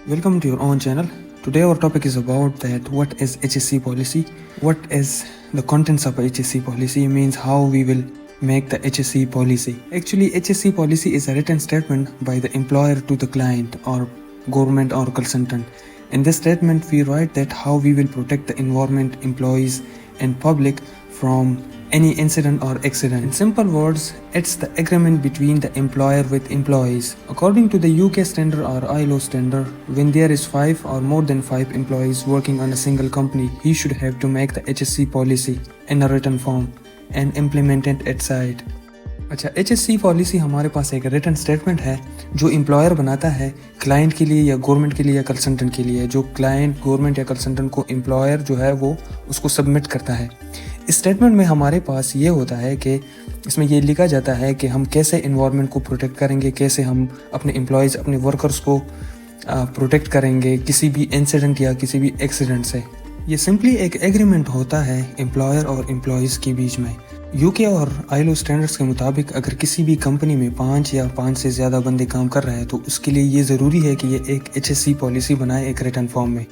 Welcome to your own channel. Today our topic is about that what is HSC policy, what is the contents of HSC policy, means how we will make the HSC policy. Actually, HSC policy is a written statement by the employer to the client or government or consultant. In this statement, we write that how we will protect the environment, employees and public from any incident or accident. In simple words, it's the agreement between the employer with employees. According to the UK standard or ILO standard, when there is 5 or more than 5 employees working on a single company, he should have to make the HSC policy in a written form and implement it at site. अच्छा, HSC policy हमारे पास एक written statement है जो employer बनाता है client के लिए या गवर्नमेंट के लिए या कंसल्टेंट के लिए। जो क्लाइंट, गवर्नमेंट या कंसल्टेंट को एम्प्लॉयर जो है वो उसको सबमिट करता है। इस स्टेटमेंट में हमारे पास ये होता है कि इसमें ये लिखा जाता है कि हम कैसे इन्वायरमेंट को प्रोटेक्ट करेंगे, कैसे हम अपने एम्प्लॉयज़, अपने वर्कर्स को प्रोटेक्ट करेंगे किसी भी इंसिडेंट या किसी भी एक्सीडेंट से। ये सिंपली एक एग्रीमेंट होता है एम्प्लॉयर और एम्प्लॉयज़ के बीच में। यूके और आईएलओ स्टैंडर्ड्स के मुताबिक अगर किसी भी कंपनी में 5 या 5 से ज़्यादा बंदे काम कर रहे हैं तो उसके लिए ये ज़रूरी है कि ये एक HSC पॉलिसी बनाए एक रिटन फॉर्म में।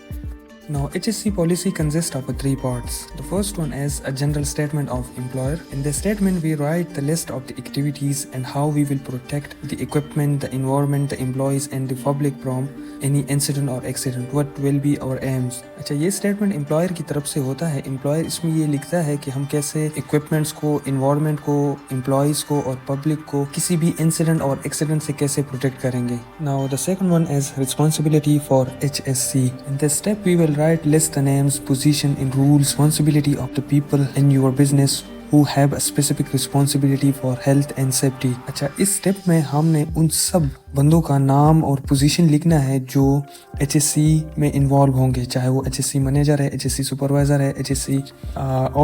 Now, HSC policy consists of 3 parts. The first one is a general statement of employer. In the statement, we write the list of the activities and how we will protect the equipment, the environment, the employees and the public from any incident or accident. What will be our aims? अच्छा, ये statement employer की तरफ से होता है। employer इसमें ये लिखता है कि हम कैसे equipments को, environment को, employees को और public को किसी भी incident और accident से कैसे protect करेंगे। Now, the second one is responsibility for HSC. In this step, we will list the names, position and rules, responsibility of the people in your business who have a specific responsibility for health and safety. अच्छा, इस step में हमने उन सब बंदों का नाम और पोजीशन लिखना है जो HSC में इन्वॉल्व होंगे, चाहे वो HSC मैनेजर है, HSC सुपरवाइजर है, HSC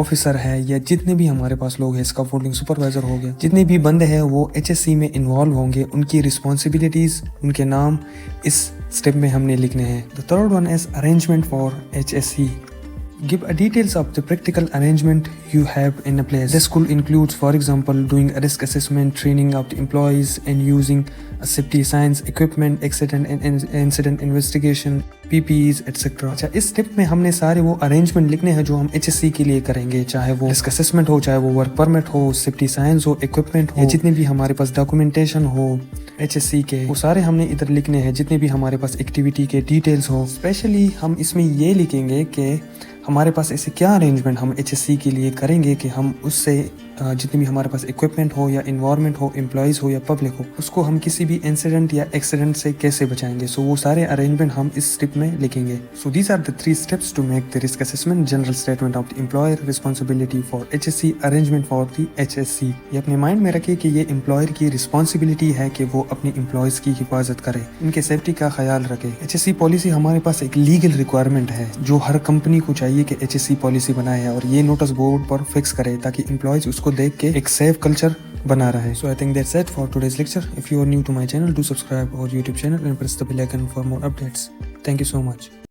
ऑफिसर है या जितने भी हमारे पास लोग हैं, स्कैफोल्डिंग सुपरवाइजर हो गया, जितने भी बंदे हैं वो HSC में इन्वॉल्व होंगे, उनकी रिस्पॉन्सिबिलिटीज, उनके नाम इस स्टेप में हमने लिखने हैं। The third one is arrangement for HSC. Give a details of the practical arrangement you have in a place. This could include, for example, doing a risk assessment, training of the employees, and using a safety science equipment, accident and incident investigation, PPEs, etc. अच्छा, इस step में हमने सारे वो arrangement लिखने हैं जो हम HSC के लिए करेंगे, चाहे वो रिस्क असेसमेंट हो, चाहे वो वर्क परमिट हो, सेफ्टी साइंस हो, इक्विपमेंट हो, जितने भी हमारे पास डॉक्यूमेंटेशन हो HSC के, वो सारे हमने इधर लिखने हैं। जितने भी हमारे पास एक्टिविटी के डिटेल्स हो, स्पेशली हम इसमें ये लिखेंगे कि हमारे पास ऐसे क्या अरेंजमेंट हम HSC के लिए करेंगे कि हम उससे जितनी भी हमारे पास इक्विपमेंट हो या इन्वायरमेंट हो, एम्प्लॉयज़ हो या पब्लिक हो, उसको हम किसी भी इंसिडेंट या एक्सीडेंट से कैसे बचाएंगे। सो वो सारे अरेंजमेंट हम इस स्टेप में लिखेंगे। So these are the 3 steps to make the risk assessment, general statement of the employer, responsibility for HSC, arrangement for the HSC। ये अपने माइंड में रखे कि ये एम्प्लॉयर की रिस्पॉन्सिबिलिटी है कि वो अपनी एम्प्लॉयज़ की हिफाजत करे, इनके सेफ्टी का ख्याल रखे। HSC पॉलिसी हमारे पास एक लीगल रिक्वायरमेंट है जो हर कंपनी को चाहिए कि HSC पॉलिसी बनाए और ये नोटिस बोर्ड पर फिक्स करे ताकि एम्प्लॉयज़ उसको देख के एक सेफ कल्चर बना रहे। So I think that's it for today's lecture. If you are new to my channel, do subscribe our YouTube channel and press the bell icon for more updates. Thank you so much.